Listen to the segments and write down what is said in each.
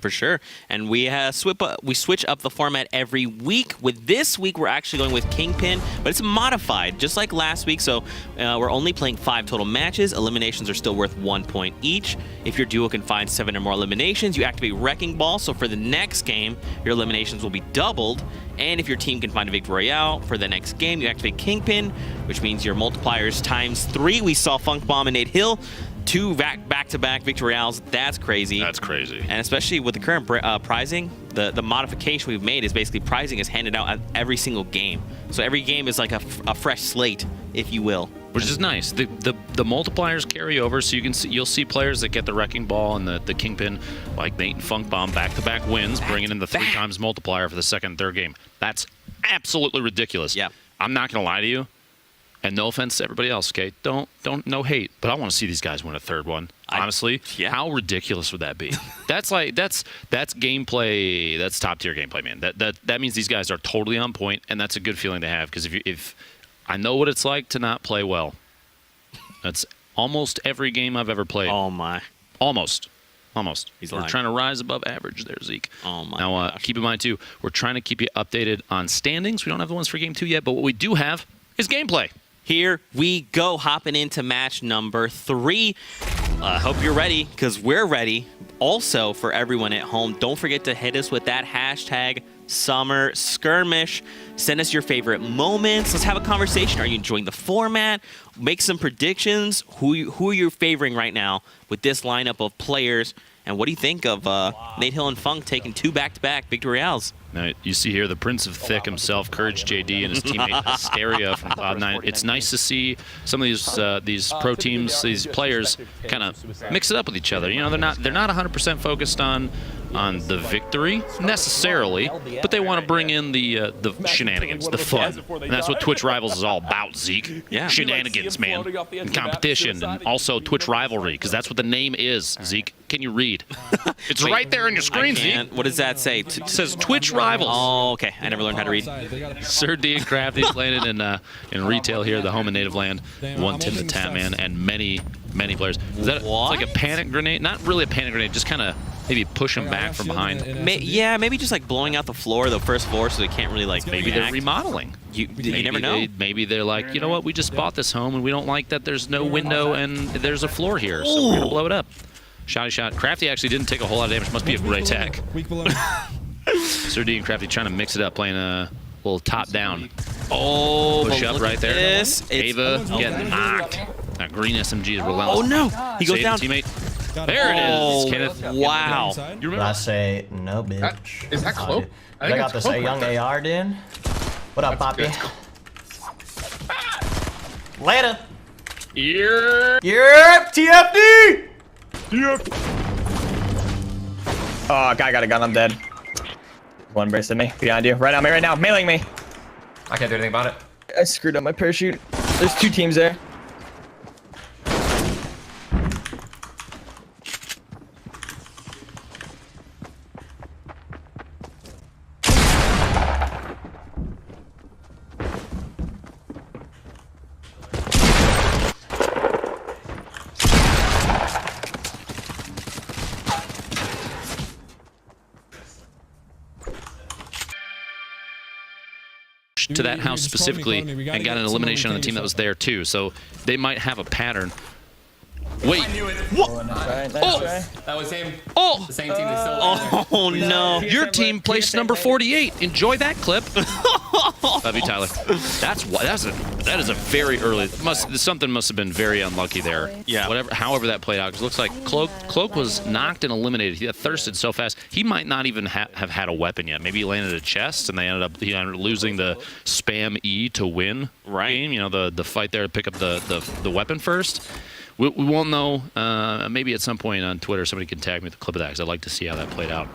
For sure. And we switch up the format every week. With this week, we're actually going with Kingpin, but it's modified, just like last week. So we're only playing 5 total matches. Eliminations are still worth 1 point each. If your duo can find 7 or more eliminations, you activate Wrecking Ball. So for the next game, your eliminations will be doubled. And if your team can find a Victory Royale for the next game, you activate Kingpin, which means your multipliers times 3. We saw Funk Bomb and Nate Hill. 2 back-to-back Victory Royales. That's crazy. That's crazy. And especially with the current pricing, the modification we've made is basically pricing is handed out at every single game. So every game is like a fresh slate, if you will. Which is nice. The multipliers carry over, so you'll see players that get the Wrecking Ball and the Kingpin, like Nate and Funk Bomb, back-to-back wins, bringing in the 3 times multiplier for the second and third game. That's absolutely ridiculous. Yeah. I'm not going to lie to you. And no offense to everybody else, okay? Don't no hate, but I want to see these guys win a third one. Honestly, how ridiculous would that be? That's gameplay. That's top tier gameplay, man. That means these guys are totally on point, and that's a good feeling to have. Because if I know what it's like to not play well, that's almost every game I've ever played. Oh my, almost. We're lying. trying to rise above average there, Zeke. Oh my. Now keep in mind too, we're trying to keep you updated on standings. We don't have the ones for game 2 yet, but what we do have is gameplay. Here we go, hopping into match number 3. Hope you're ready, because we're ready. Also, for everyone at home, don't forget to hit us with that hashtag Summer Skirmish. Send us your favorite moments. Let's have a conversation. Are you enjoying the format? Make some predictions. Who are you favoring right now with this lineup of players? And what do you think of Nate Hill and Funk taking 2 back-to-back Victory Royales? Now, you see here the Prince of Thick himself, Courage JD, and his teammate Hysteria from Cloud9. It's nice to see some of these pro teams, these players, kind of mix it up with each other. You know, they're not 100% focused on the victory necessarily, but they want to bring in the shenanigans, the fun, and that's what Twitch Rivals is all about, Zeke. Yeah, shenanigans, man, and competition, and also Twitch rivalry, because that's what the name is. Zeke, can you read? It's right there on your screen, Zeke. What does that say? It says Twitch Rivals. Oh, okay. I never learned how to read. Sir D and Crafty playing it in retail here, the home and native land. 1 Tim the Tap Man, and many players. Is that it's like a panic grenade? Not really a panic grenade, just kind of maybe push them back from behind. Yeah, maybe just like blowing out the first floor, so they can't really like. Maybe they're remodeling. You never know. Maybe they're like, you know what? We just bought this home, and we don't like that there's no window and there's a floor here, so we're gonna blow it up. Shotty shot. Crafty actually didn't take a whole lot of damage. Must be a great tech. Sir D and Crafty trying to mix it up, playing a little top down. Oh, push up right there. This. Ava getting knocked. That green SMG is relentless. Oh no, he goes Save down. Teammate. There it is. Kenneth. Wow. You remember? I say no, bitch. Is that Cloak? I got this young AR, dude. What up, Poppy? Later. You're TFD. Oh, guy got a gun. I'm dead. One braced at me. Behind you. Right now. Mailing me. I can't do anything about it. I screwed up my parachute. There's 2 teams there. To that house specifically and got an elimination on the team that was there too, so they might have a pattern. Wait, what? Nice try. That was him. Oh, The same team they still Oh no. your team placed number 48. Enjoy that clip. Love you, Tyler. That is a very early. Something must have been very unlucky there. Yeah. However that played out, because it looks like Cloak was knocked and eliminated. He got thirsted so fast. He might not even have had a weapon yet. Maybe he landed a chest, and he ended up losing the spam E to win game. You know, the fight there to pick up the weapon first. We won't know. Maybe at some point on Twitter, somebody can tag me with a clip of that, because I'd like to see how that played out.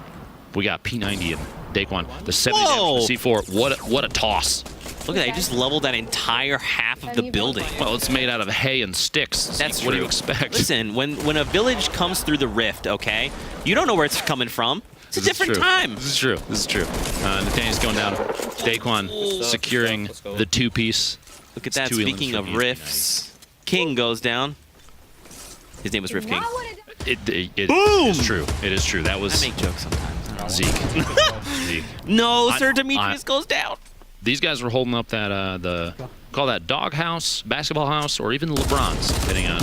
We got P90 and Daquan, the 70 damage C4. What a toss! Look at that. He just leveled that entire half of the building. Well, it's made out of hay and sticks. That's what true. do you expect? Listen, when a village comes through the rift, okay, you don't know where it's coming from. It's a different time. This is true. Nathaniel's going down. Daquan securing the 2-piece. Look at that. Speaking of rifts, King goes down. His name was Rift King. It Boom! is true. It is true. That I was make jokes sometimes. I don't Zeke. Zeke. know. No, Sir Demetrius goes down. These guys were holding up that call that dog house, basketball house, or even LeBron's, depending on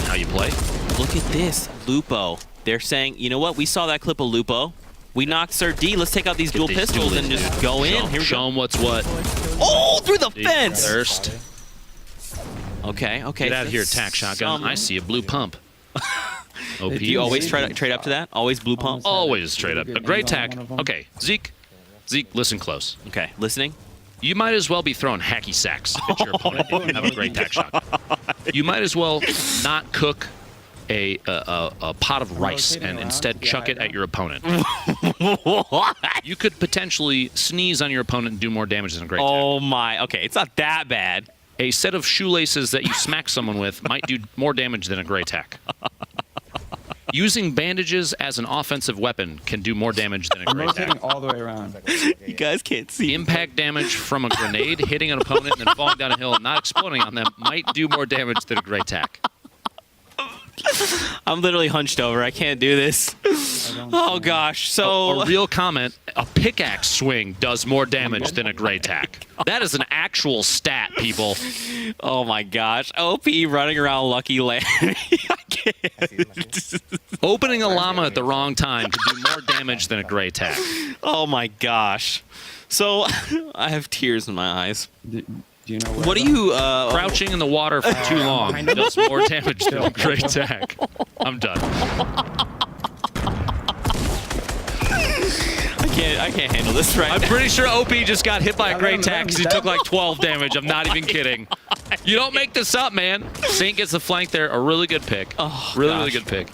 how you play. Look at this, Lupo. They're saying, you know what? We saw that clip of Lupo. We knocked Sir D. Let's take out these dual These pistols dual and just pistols. go in. Here we Show go. them what's what. Oh, through the fence. Thirst. Okay. Get out of here, tack shotgun. I see a blue pump. OP. Do you always try to trade up to that? Always blue pump? Always straight up. A great tack. Okay, Zeke, listen close. Okay, listening. You might as well be throwing hacky sacks at your opponent if you have a great tack shot. You might as well not cook a pot of rice and instead chuck it at your opponent. You could potentially sneeze on your opponent and do more damage than a great tack. Oh my. Okay, it's not that bad. A set of shoelaces that you smack someone with might do more damage than a great tack. Using bandages as an offensive weapon can do more damage than a great Rotating tack. all the way around. You guys can't see. Impact damage from a grenade hitting an opponent and then falling down a hill and not exploding on them might do more damage than a great tack. I'm literally hunched over. I can't do this. Oh gosh. So A real comment, a pickaxe swing does more damage than a great tack. That is an actual stat, people. oh my gosh. OP running around Lucky Land. I can't. Opening a llama at the wrong time can do more damage than a great tack. Oh my gosh. So I have tears in my eyes. Do you know where What do you Crouching in the water for too long does more damage than a great tack. I'm done. I can't handle this right I'm now. pretty sure OP just got hit by a great tack because he took like 12 damage. I'm not even kidding. You don't make this up, man. Saint gets the flank there. A really good pick. Oh, really gosh. good pick.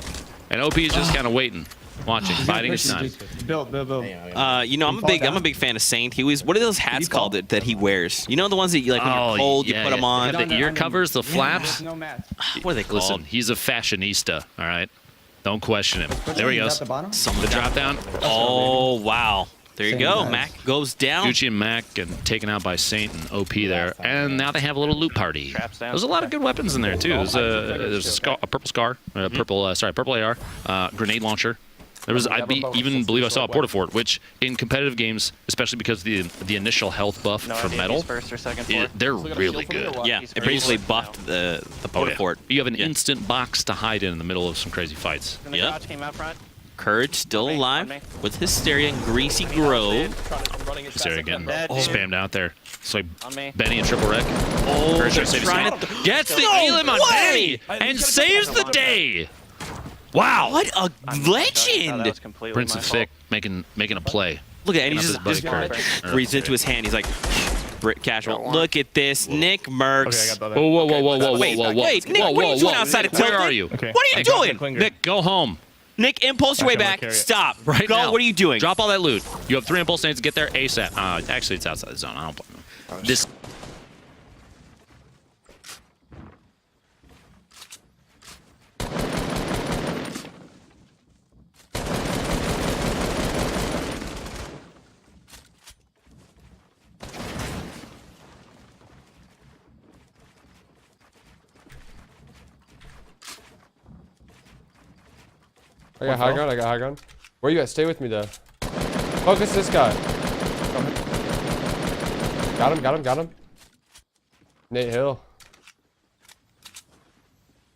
And OP is just kind of waiting, watching, biding his time. Build. You know, I'm a big fan of Saint. He was. What are those hats called that he wears? You know the ones that you like when you're cold, you put them on. The ear covers, the flaps. No match. What are they called? Listen, he's a fashionista, all right? Don't question him. There he goes. The bottom? The drop down. Oh wow. There you Same go. guys. Mac goes down. Gucci and Mac and taken out by Saint and OP there. And now they have a little loot party. There's a lot of good weapons in there, too. There's a purple scar, purple AR, grenade launcher. There was, even believe I saw a Portafort, which in competitive games, especially because of the initial health buff for metal, they're really good. Yeah, it basically buffed the Portafort. You have an instant box to hide in the middle of some crazy fights. Yep. Courage still alive with Hysteria and Greasy Grove. Hysteria getting spammed out there. It's like Benny and Triple Wreck. Oh, Courage they're trying to trying save to... his gets the No elim on way! Benny and saves the day. Wow. What a legend! Prince of Fick making a play. Look at it, and he's Not his just buddy Courage. breathes into his hand. He's like, casual. Look at this, Nick Merckx. Whoa. Wait, Nick, what are you doing outside of Where Tilted? are you? What are you doing? Nick, go home. Nick, impulse your way back. Stop. Right Go. now. What are you doing? Drop all that loot. You have 3 impulse nades to get there ASAP. Actually, it's outside the zone. I don't blame him. This. I got high ground. Where you at? Stay with me though. Focus this guy. Got him. Nate Hill.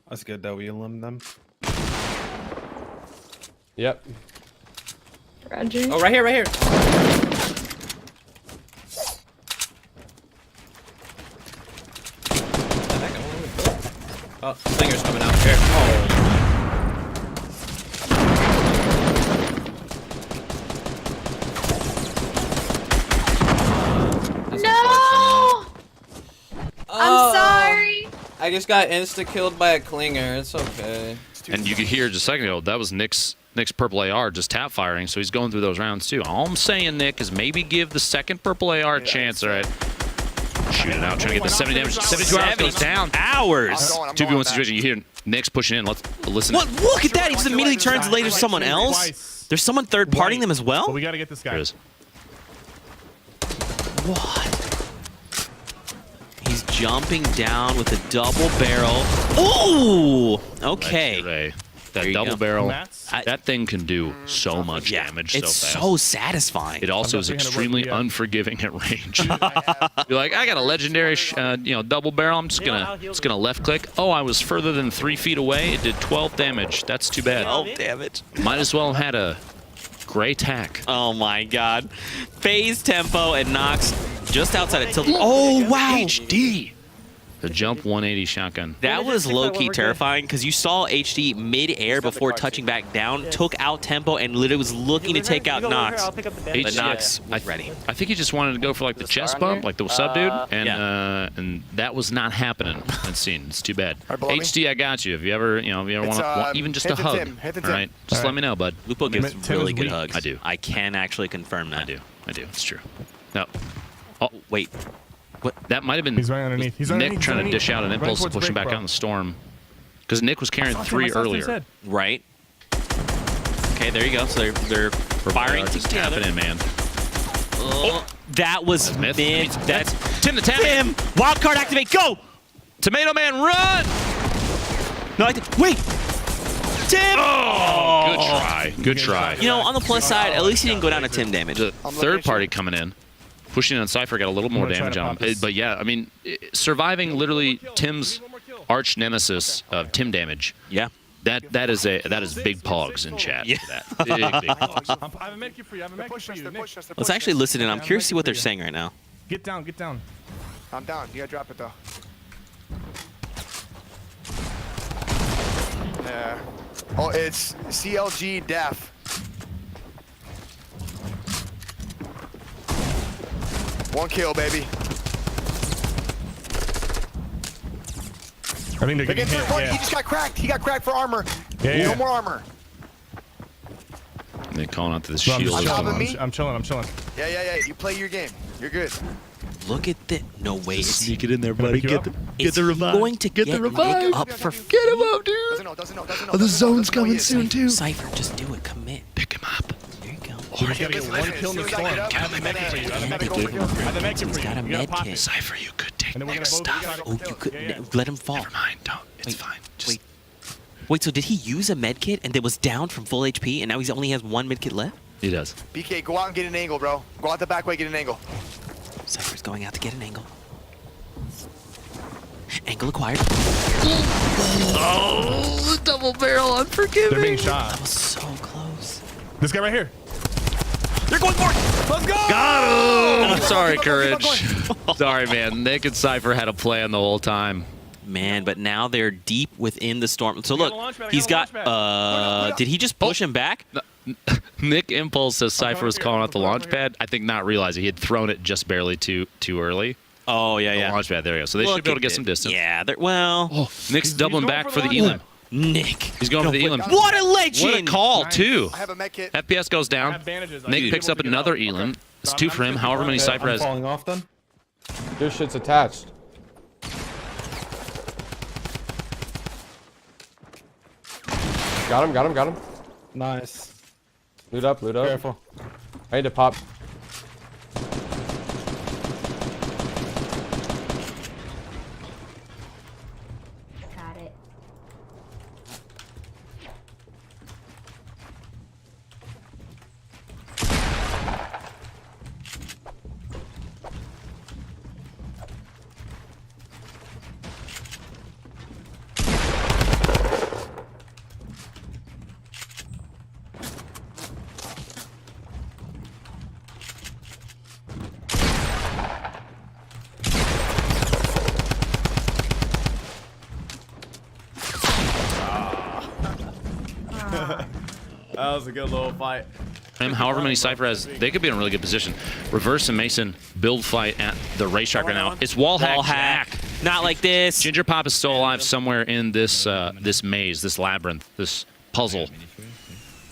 That's good that we eliminated them. Yep. Roger. Oh, right here. Oh, Slinger's coming out here. Oh. No! I'm sorry. I just got insta-killed by a clinger. It's okay. And you could hear just a second ago, that was Nick's purple AR just tap firing, so he's going through those rounds too. All I'm saying, Nick, is maybe give the second purple AR a chance, all right? Shoot it out, trying to get the 70 damage. 72 hours goes down. Hours. 2v1 situation. You hear Nick's pushing in. Let's listen. What? Look at that. He just immediately turns later to someone else. There's someone third partying them as well? But we gotta get this guy. There it is. What? He's jumping down with a double barrel. Ooh! Okay. Ray. That you double go. barrel, Mats? that thing can do so much Yeah, damage it's so fast. so satisfying. It also is extremely unforgiving at range. You're like, I got a legendary, double barrel. I'm just gonna left click. Oh, I was further than 3 feet away. It did 12 damage. That's too bad. Oh, damn it. Might as well have had a gray tack. Oh my god. Phase tempo and Nox just outside of tilt. Oh, wow. HD. The jump 180 shotgun. That was low-key terrifying because you saw HD mid-air before touching back down, took out tempo, and literally was looking to take out Nox. But Nox was ready. I think he just wanted to go for like the chest bump, like the sub dude, and that was not happening. That scene. It's too bad. HD, I got you. If you ever, want even just a hug, all right, just let me know, bud. Lupo gives really good hugs. I do. I can actually confirm that. I do. It's true. No. Oh, Wait. What? That might have been He's running underneath. He's Nick trying to dish out an impulse to push him back out in the storm. Because Nick was carrying 3 earlier. Right. Okay, there you go. So they're firing Just together. tapping in, man. That was Smith. mid. That's Tim the Tap. Tim. Wild card activate. Go. Tomato Man, run! No, wait. Tim. Oh, good try. Good try. You know, on the plus side, at least he didn't go down to Tim damage. The third party coming in, pushing on Cypher, got a little more damage on him. But yeah, I mean, surviving literally Tim's arch nemesis of Tim damage. Yeah. That is big pogs in chat. Yeah. For that. Big pogs. I have a medkit for you. I have a medkit for you. Nick. Let's actually listen in. I'm curious to see what they're saying right now. Get down. Get down. I'm down. You gotta drop it though. Yeah. Oh, it's CLG Def. One kill, baby. I think they're getting hit. He just got cracked. He got cracked for armor. Yeah. No more armor. They're calling out to the No, I'm shield. just On top of chilling. me? I'm chilling. Yeah. You play your game. You're good. Look at the. No way. Sneak it in there, buddy. Get the revive. Going to get the revive. Nick up for. Get him up, dude. Doesn't know. Oh, the zone's coming soon, too. Cypher, just do it. Commit. Pick him up. There you go. He's gotta get one kill in the storm. I have a medkit for you. I have a medkit for you. I have a medkit He's for got a you. You gotta med pop kit. it. Cypher, you could take And then we're Nick's gonna stuff. both- Oh, you could let him fall. Never mind. Don't. It's Wait, fine. Just Wait, so did he use a med kit and it was down from full HP and now he only has 1 med kit left? He does. BK, go out and get an angle, bro. Go out the back way, get an angle. Cypher's going out to get an angle. Angle acquired. Oh, the double barrel, unforgiving. They're being shot. That was so close. This guy right here. They're going for it! Let's go! Got him! Sorry, Keep on going, Courage. Sorry, man. Nick and Cypher had a plan the whole time. Man, but now they're deep within the storm. So look, got a launch pad, I he's got got, a launch did he just push him back? Nick Impulse says Cypher was calling out the launch pad. I think not realizing he had thrown it just barely too early. Oh, yeah, The yeah. launch pad, there you go. So they should be able to get some distance. Yeah, well, Oh, Nick's doubling going back for for the the Elim. Nick. He's going for the Elim. What a legend! What a call, too. I have a med kit. FPS goes I down. have bandages. Nick picks up another Elim. It's 2 for him, however many Cypher has. falling off then. Your shit's attached. Got him. Nice. Loot up. Careful. I need to pop. Got it. That was a good little fight. However many Cypher has, they could be in a really good position. Reverse and Mason build fight at the racetrack right now. It's wall hack. Jack. Not like this. Ginger Pop is still alive somewhere in this this maze, this labyrinth, this puzzle.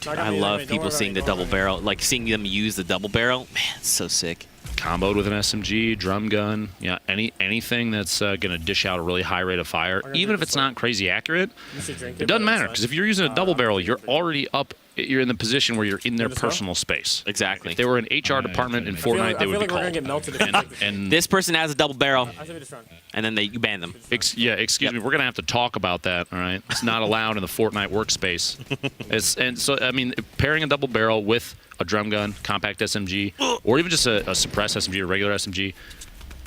I love people seeing the double barrel, like seeing them use the double barrel. Man, it's so sick. Comboed with an SMG, drum gun, yeah, anything that's gonna dish out a really high rate of fire, even if it's not crazy accurate, it doesn't matter because if you're using a double barrel, you're already up you're in the position where you're in their personal space. Exactly. If they were an HR department in Fortnite, they would be called. And This person has a double barrel, and then you ban them. Excuse me, we're gonna have to talk about that. All right, it's not allowed in the Fortnite workspace. And so I mean, pairing a double barrel with a drum gun, compact SMG, or even just a suppressed SMG or regular SMG,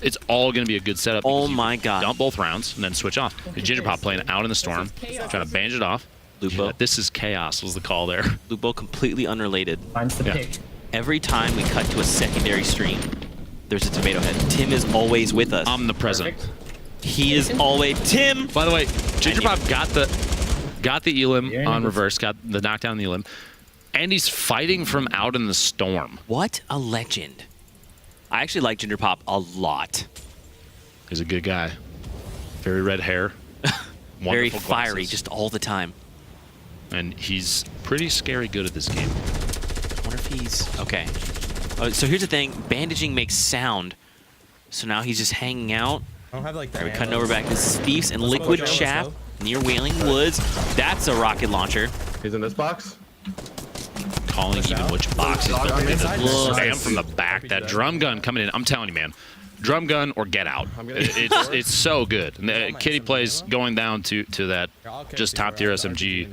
it's all going to be a good setup. Oh my god. Dump both rounds and then switch off. Ginger Pop playing out in the storm, trying to bandage it off. Lupo. Yeah, this is chaos was the call there. Lupo completely unrelated. Finds the pick. Every time we cut to a secondary stream, there's a tomato head. Tim is always with us. Omnipresent. He is always Tim. By the way, Ginger Pop got the elim on reverse, got the knockdown on the elim, and he's fighting from out in the storm. What a legend. I actually like Ginger Pop a lot. He's a good guy. Very red hair. Very Wonderful fiery, glasses. just all the time. And he's pretty scary good at this game. I wonder if he's... Okay. So here's the thing. Bandaging makes sound. So now he's just hanging out. I don't have like We're cutting over back to Thieves and Liquid Shaft near Wailing Woods. That's a rocket launcher. He's in this box. Calling even which boxes. But spam from the back. That drum gun coming in. I'm telling you, man. Drum gun or get out. It's so good. And Kitty plays going down to that just top tier SMG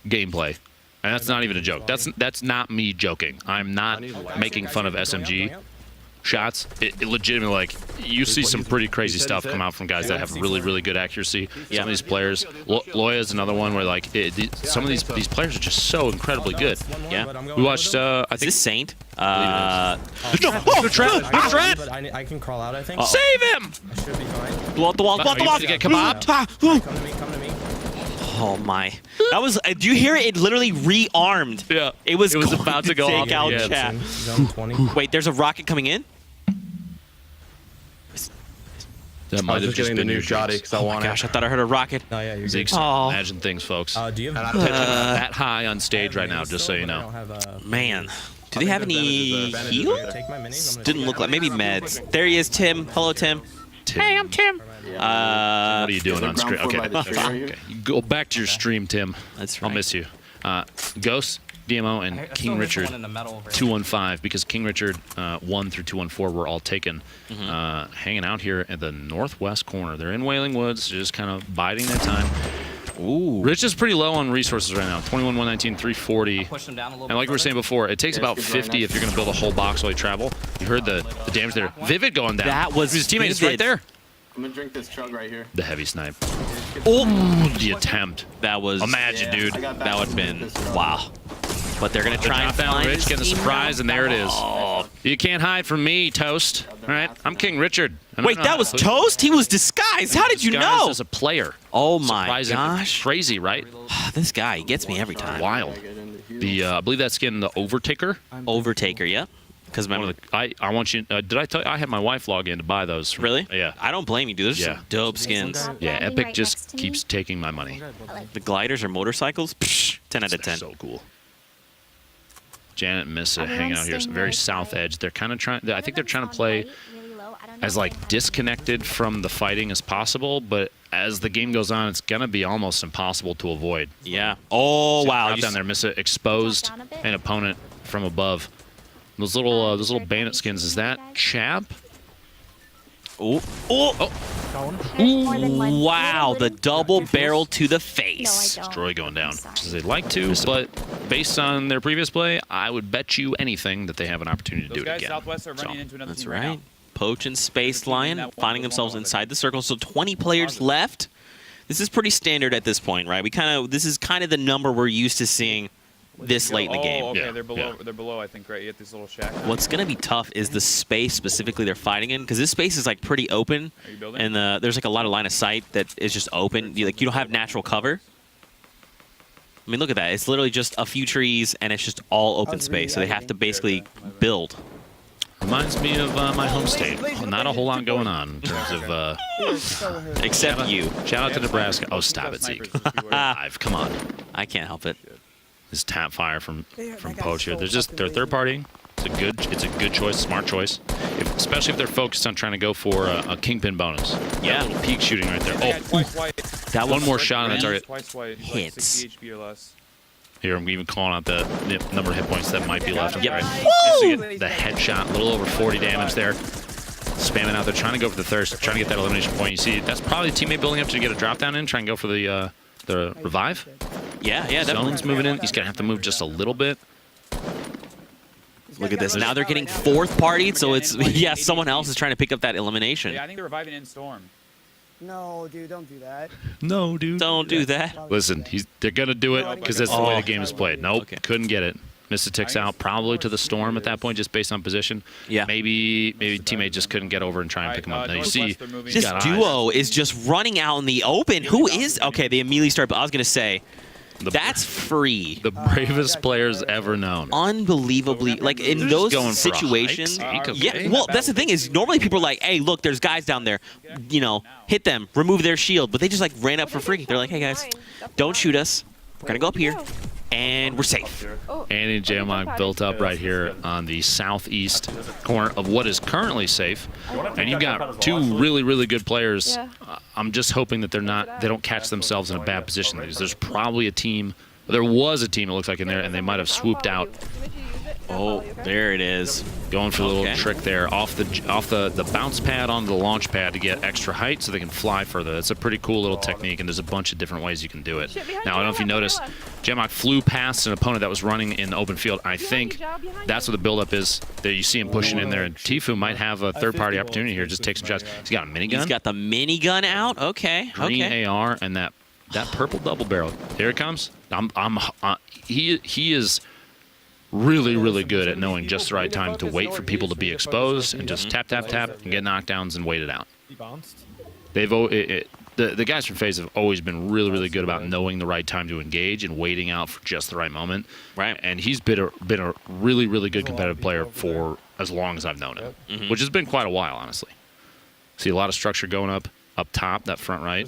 gameplay. And that's not even a joke. That's not me joking. I'm not making fun of SMG shots. It legitimately, like, you see some pretty crazy stuff come out from guys that have really, really good accuracy. Some of these players, Loya is another one where, like, some of these players are just so incredibly good. Yeah. We watched, I Is think... this Saint? The trap! I can crawl out, I think. Save him! I should be fine. Blow out the wall, blow out the wall. Get kebab? Come to me. Oh my. That was, do you hear it? It literally rearmed. Yeah. It was about to go off. take out Yeah, chat. Zone 20. Wait, there's a rocket coming in? That might have just been new your shotty dreams. because I Oh my want gosh, I thought I heard a rocket. Oh yeah, you're good. Zeke's Oh. imagine things, folks. Do you have That high on stage right now, just so you know. Man. Do they have any heal? Take my minis. I'm gonna Didn't look like, maybe meds. There he is, Tim. Hello, Tim. Hey, I'm Tim. What are you doing on stream? Okay. You go back to your stream, Tim. That's I'll right. miss you. Ghost, DMO, and King Richard 215, because King Richard 1 through 214 were all taken. Hanging out here at the northwest corner. They're in Wailing Woods, just kind of biding their time. Ooh. Rich is pretty low on resources right now. 21, 119, 340. And like we were saying before, it takes about 50 if you're going to build a whole box while you travel. You heard the damage there. Vivid going down. That was his teammate is Vivid. right there. I'm gonna drink this chug right here. The heavy snipe. Oh, the attempt. That was... Imagine, dude. That would have been... Wow. But they're going to try and down find Rich, his getting a team surprise, and there it is. Oh. You can't hide from me, Toast. All right, I'm King Richard. And Wait, I'm that not- was Toast? He was disguised. How did you disguised know? as a player. Oh my Surprising. gosh. Crazy, right? This guy, he gets me every time. Wild. The I believe that skin, the Overtaker. Overtaker, yep. Because remember, I want you. Did I tell you I had my wife log in to buy those? really? Yeah. I don't blame you, dude. Those are Yeah. some dope skins. Yeah. Epic just keeps taking my money. The gliders or motorcycles? Psh, 10 out of 10. So cool. Janet and Missa hanging out here, very south edge. They're kind of trying. I think they're trying to play as like disconnected from the fighting as possible, but as the game goes on, it's gonna be almost impossible to avoid. Yeah. Oh, wow. Drop down there, Missa exposed an opponent from above. Those little bandit skins. Is that Champ? Oh. Oh. Wow. The double barrel to the face. Destroy going down. As they'd like to, but based on their previous play, I would bet you anything that they have an opportunity to do it again. Southwest are running into another That's team right. now. Poach and Space Lion finding themselves inside the circle. So 20 players left. This is pretty standard at this point, right? This is kind of the number we're used to seeing this late in the game. Okay, Yeah, they're below. They're below, I think, right? You get this little shack. What's going to be tough is the space specifically they're fighting in, because this space is like pretty open, Are you building? and there's like a lot of line of sight that is just open. You don't have natural cover. I mean, look at that. It's literally just a few trees, and it's just all open space. So they have to basically build. Reminds me of my home state. Not a whole lot going on in terms of. Except you. Shout out to Nebraska. Oh, stop it, Zeke. Come on. I can't help it. This tap fire from Poach here. They're third party. It's a good choice, smart choice. Especially if they're focused on trying to go for a kingpin bonus. Yeah. That little peak shooting right there. Yeah, Oh, twice white. That one more shot on that target. Twice white. Hits. 60 HP or less. Here, I'm even calling out the number of hit points that might be left. Yep. Right. So get the headshot, a little over 40 damage there. Spamming out there, trying to go for the thirst, trying to get that elimination point. You see, that's probably the teammate building up to get a drop down in, try and go for the revive. Yeah, definitely. Zone's moving in. He's going to have to move just a little bit. Look at this. Now they're getting fourth partied, so it's, yeah, someone else is trying to pick up that elimination. Yeah, I think they're reviving in Storm. No, dude, don't do that. No, dude. Don't do that. Listen, they're going to do it because that's the way the game is played. Nope, couldn't get it. Missed the ticks out, probably to the Storm at that point, just based on position. Yeah. Maybe teammate just couldn't get over and try and pick him up. Now you see, this duo is just running out in the open. Who is? Okay, they immediately start. I was gonna say, that's free. The bravest players ever known. Unbelievably, like in those situations. Yeah. Well, that's the thing is normally people are like, hey, look, there's guys down there. You know, hit them, remove their shield. But they just like ran up for free. They're like, hey guys, don't shoot us. We're gonna go up here. And we're safe. Andy and Jamok built up right here on the southeast corner of what is currently safe. And you've got two really, really good players. I'm just hoping that they don't catch themselves in a bad position. There's probably a team, there was a team it looks like in there, and they might have swooped out. Oh, there it is. Going for a little trick there off the bounce pad onto the launch pad to get extra height so they can fly further. That's a pretty cool little technique, and there's a bunch of different ways you can do it. Now, I don't know if you noticed, Jamok flew past an opponent that was running in the open field. I think that's what the buildup is. There you see him pushing in there, and TFUE might have a third-party opportunity here. Just take some shots. He's got a minigun. He's got the minigun out. Okay. Green AR and that purple double barrel. Here it comes. He is really, really good at knowing just the right time to wait for people to be exposed and just tap, tap, tap, and get knockdowns and wait it out. The guys from FaZe have always been really, really good about knowing the right time to engage and waiting out for just the right moment. Right. And he's been a really, really good competitive player for as long as I've known him, which has been quite a while, honestly. See a lot of structure going up top, that front right.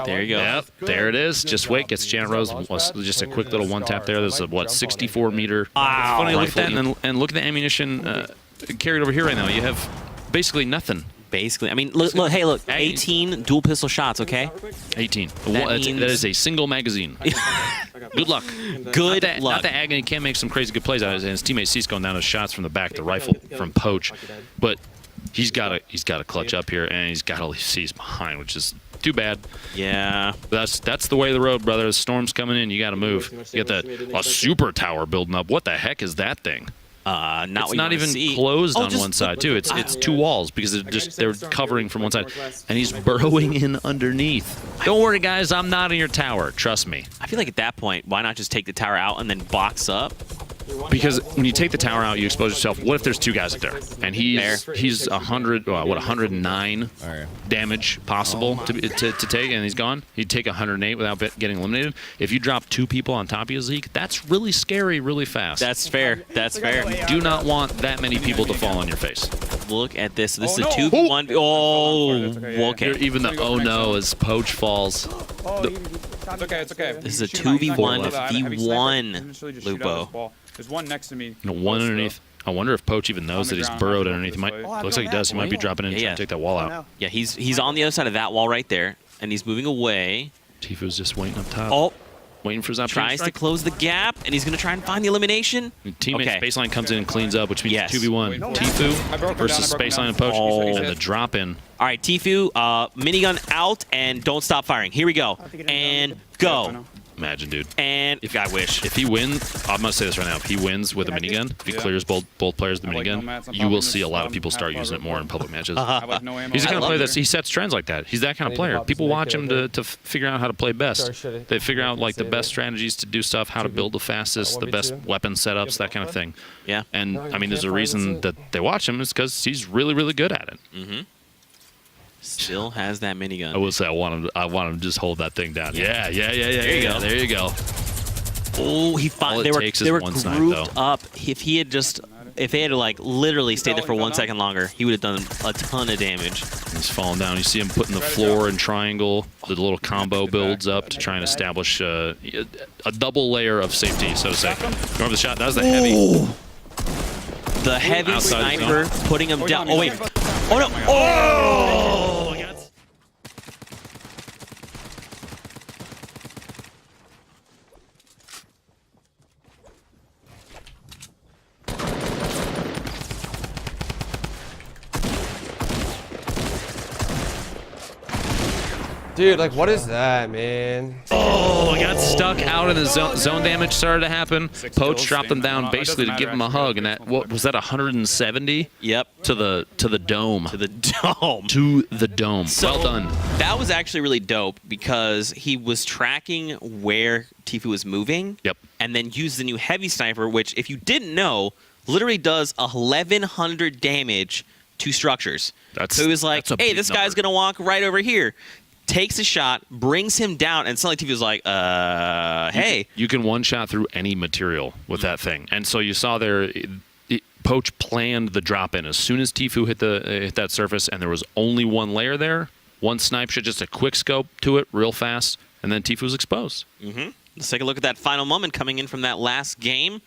There you go. Yep, there it is. Just wait, gets Janet Rose. Just a quick little one tap there. There's a, 64-meter. Wow. Funny to look at that and look at the ammunition carried over here right now. You have basically nothing. Basically, I mean, look, hey, look, 18 dual pistol shots, okay? 18. That is a single magazine. Good luck. Good luck. Not that Agony can't make some crazy good plays out of it, and his teammate Cease going down to shots from the back, the rifle from Poach, but he's got to clutch up here, and he's got to leave Cease behind, which is too bad. Yeah. That's the way of the road, brother. The storm's coming in. You got to move. You got a super tower building up. What the heck is that thing? It's not even closed on one side too. It's two walls because they're covering from one side, and he's burrowing in underneath. Don't worry, guys. I'm not in your tower. Trust me. I feel like at that point, why not just take the tower out and then box up? Because when you take the tower out, you expose yourself. What if there's two guys up there, and he's 109 damage possible to take, and he's gone. He'd take 108 without getting eliminated. If you drop two people on top of you, Zeke, that's really scary, really fast. That's fair. That's fair. You do not want that many people to fall on your face. Look at this. This is a 2v1. Oh, okay. Even the oh no as Poach falls. It's okay. It's okay. This is a 2v1 v1, Lupo. There's one next to me. One underneath. I wonder if Poach even knows that he's burrowed underneath. Looks like he does. He might be dropping in and trying to take that wall out. Yeah, he's on the other side of that wall right there, and he's moving away. TFUE's just waiting up top. Oh. Waiting for his opportunity. Tries to close the gap, and he's going to try and find the elimination. Teammate Baseline comes in and cleans up, which means 2v1. TFUE versus Baseline and Poach. And the drop in. All right, TFUE, minigun out, and don't stop firing. Here we go. And go. Imagine, dude. And I wish. If he wins, I'm going to say this right now. If he wins with a minigun, if he clears both players with the minigun, you will see a lot of people start using it more in public matches. He's the kind of player he sets trends like that. He's that kind of player. People watch him to figure out how to play best. They figure out like the best strategies to do stuff, how to build the fastest, the best weapon setups, that kind of thing. Yeah. And I mean, there's a reason that they watch him. It's because he's really, really good at it. Mm-hmm. Still has that minigun. I will say I want him to just hold that thing down. Yeah. There you go. Oh, they were grouped up. If they had to like literally stay there for 1 second longer, he would have done a ton of damage. He's falling down. You see him putting the floor in triangle. The little combo builds up to try and establish a double layer of safety, so to say. Remember the shot? That was the heavy. The heavy sniper putting him down. Oh wait. Oh no. Oh! Dude, like, what is that, man? Oh, he got stuck out in the zone. Zone damage started to happen. Poach dropped him down basically to give him a hug, and that what was that 170? Yep. To the dome. To the dome. To the dome. So, well done. That was actually really dope because he was tracking where TFUE was moving. Yep. And then used the new heavy sniper, which, if you didn't know, literally does 1,100 damage to structures. So he was like, hey, this guy's going to walk right over here. Takes a shot, brings him down, and suddenly TFUE was like, hey. You can one-shot through any material with that thing. And so you saw there, Poach planned the drop-in. As soon as TFUE hit that surface and there was only one layer there, one snipe shot, just a quick scope to it real fast, and then TFUE was exposed. Let's take a look at that final moment coming in from that last game.